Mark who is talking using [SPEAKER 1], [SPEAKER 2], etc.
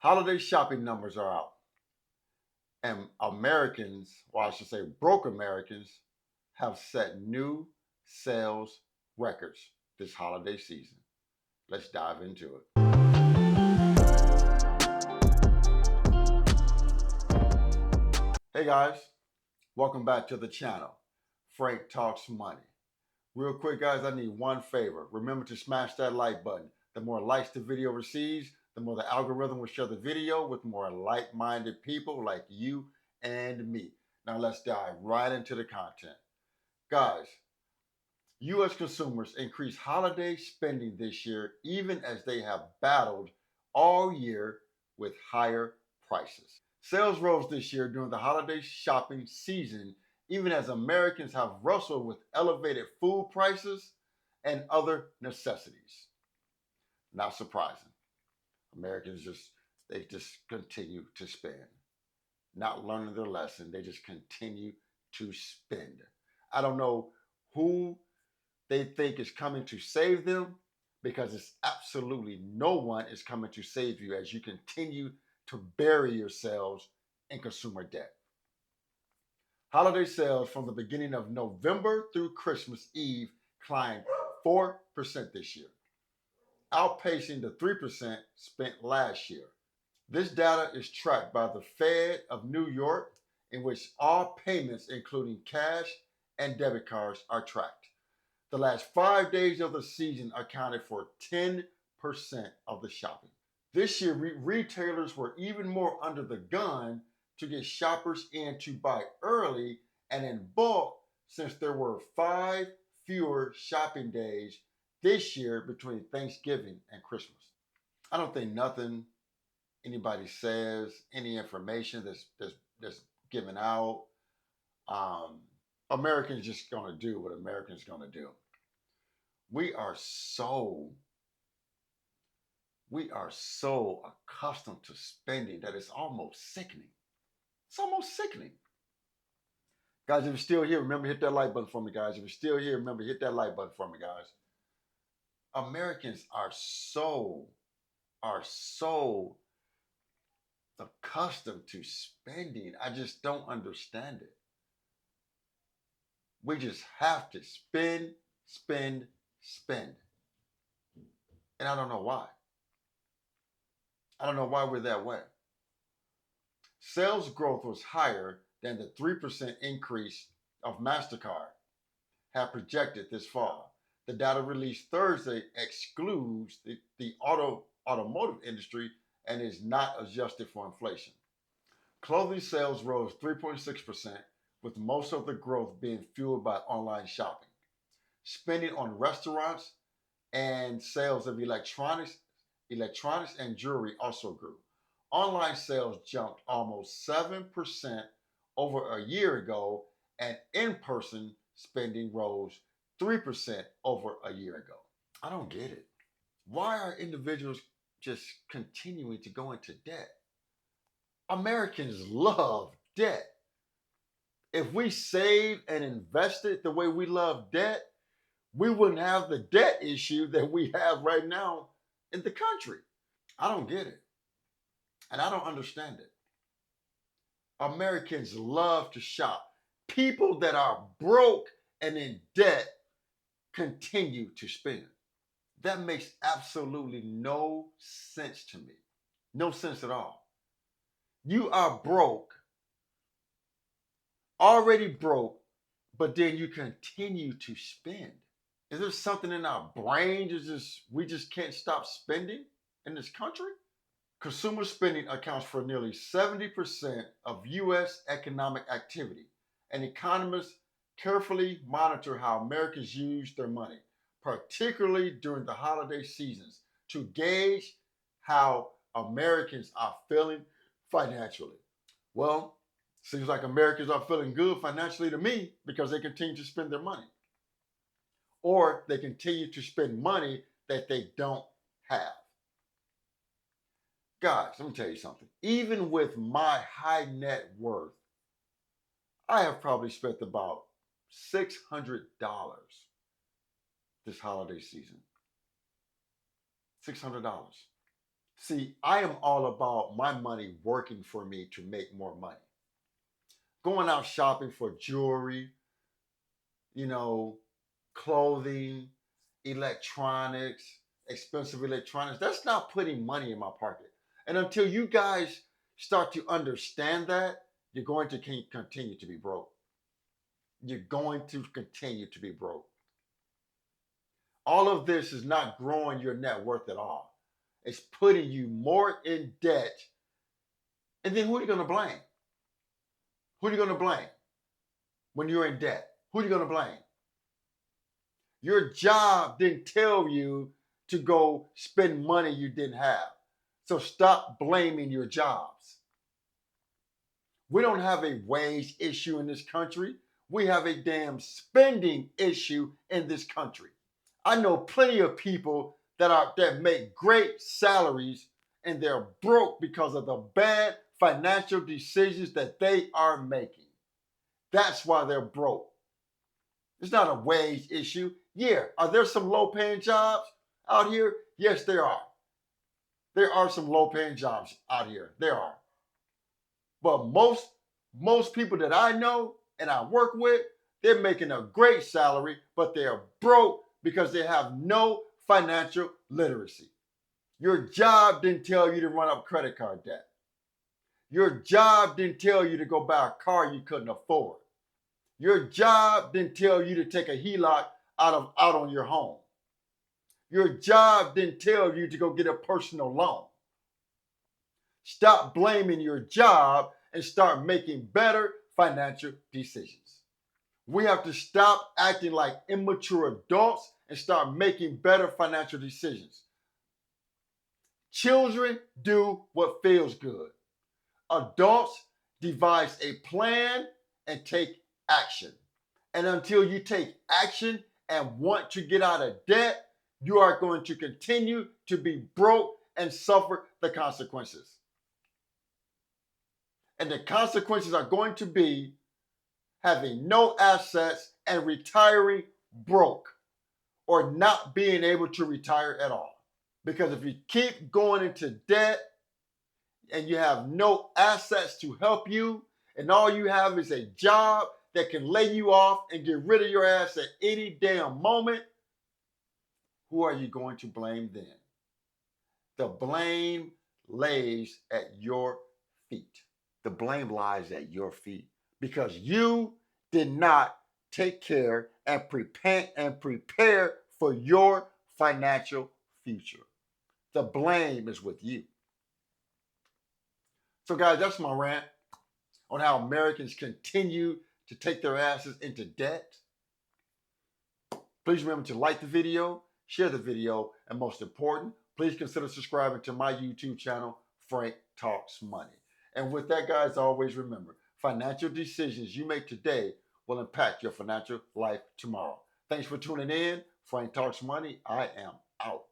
[SPEAKER 1] Holiday shopping numbers are out, and Americans, or I should say broke Americans, have set new sales records this holiday season. Let's dive into it. Hey guys, welcome back to the channel. Frank Talks Money. Real quick, guys, I need one favor. Remember to smash that like button. The more likes the video receives, the more the algorithm will share the video with more like-minded people like you and me. Now let's dive right into the content. Guys, U.S. consumers increased holiday spending this year even as they have battled all year with higher prices. Sales rose this year during the holiday shopping season even as Americans have wrestled with elevated food prices and other necessities. Not surprising. Americans just continue to spend. Not learning their lesson, they just continue to spend. I don't know who they think is coming to save them because it's absolutely no one is coming to save you as you continue to bury yourselves in consumer debt. Holiday sales from the beginning of November through Christmas Eve climbed 4% this year, outpacing the 3% spent last year. This data is tracked by the Fed of New York, in which all payments, including cash and debit cards, are tracked. The last 5 days of the season accounted for 10% of the shopping. This year, retailers were even more under the gun to get shoppers in to buy early and in bulk since there were 5 fewer shopping days this year between Thanksgiving and Christmas. I don't think nothing anybody says, any information that's given out, Americans just gonna do what Americans gonna do. We are so accustomed to spending that it's almost sickening. It's almost sickening. Guys, if you're still here, remember hit that like button for me, guys. If you're still here, remember hit that like button for me, guys. Americans are so accustomed to spending. I just don't understand it. We just have to spend, spend, spend. And I don't know why. I don't know why we're that way. Sales growth was higher than the 3% increase of MasterCard had projected this fall. The data released Thursday excludes the automotive industry and is not adjusted for inflation. Clothing sales rose 3.6%, with most of the growth being fueled by online shopping. Spending on restaurants and sales of electronics and jewelry also grew. Online sales jumped almost 7% over a year ago, and in-person spending rose 3% over a year ago. I don't get it. Why are individuals just continuing to go into debt? Americans love debt. If we saved and invested the way we love debt, we wouldn't have the debt issue that we have right now in the country. I don't get it. And I don't understand it. Americans love to shop. People that are broke and in debt continue to spend. That makes absolutely no sense to me. No sense at all. You are broke, already broke, but then you continue to spend. Is there something in our brain we just can't stop spending in this country? Consumer spending accounts for nearly 70% of U.S. economic activity, and economists carefully monitor how Americans use their money, particularly during the holiday seasons, to gauge how Americans are feeling financially. Well, seems like Americans are feeling good financially to me because they continue to spend their money. Or they continue to spend money that they don't have. Guys, let me tell you something. Even with my high net worth, I have probably spent about $600 this holiday season. $600. See, I am all about my money working for me to make more money. Going out shopping for jewelry, you know, clothing, electronics, expensive electronics, that's not putting money in my pocket. And until you guys start to understand that, you're going to continue to be broke. You're going to continue to be broke. All of this is not growing your net worth at all. It's putting you more in debt. And then who are you going to blame? Who are you going to blame when you're in debt? Who are you going to blame? Your job didn't tell you to go spend money you didn't have. So stop blaming your jobs. We don't have a wage issue in this country. We have a damn spending issue in this country. I know plenty of people that make great salaries and they're broke because of the bad financial decisions that they are making. That's why they're broke. It's not a wage issue. Yeah, are there some low-paying jobs out here? Yes, there are. There are some low-paying jobs out here. There are. But most people that I know and I work with, they're making a great salary, but they're broke because they have no financial literacy. Your job didn't tell you to run up credit card debt. Your job didn't tell you to go buy a car you couldn't afford. Your job didn't tell you to take a HELOC out on your home. Your job didn't tell you to go get a personal loan. Stop blaming your job and start making better financial decisions. We have to stop acting like immature adults and start making better financial decisions. Children do what feels good. Adults devise a plan and take action. And until you take action and want to get out of debt, you are going to continue to be broke and suffer the consequences. And the consequences are going to be having no assets and retiring broke or not being able to retire at all. Because if you keep going into debt and you have no assets to help you, and all you have is a job that can lay you off and get rid of your ass at any damn moment, who are you going to blame then? The blame lays at your feet. The blame lies at your feet because you did not take care and prepare for your financial future. The blame is with you. So guys, that's my rant on how Americans continue to take their asses into debt. Please remember to like the video, share the video, and most important, please consider subscribing to my YouTube channel, Frank Talks Money. And with that, guys, always remember, financial decisions you make today will impact your financial life tomorrow. Thanks for tuning in. Frank Talks Money. I am out.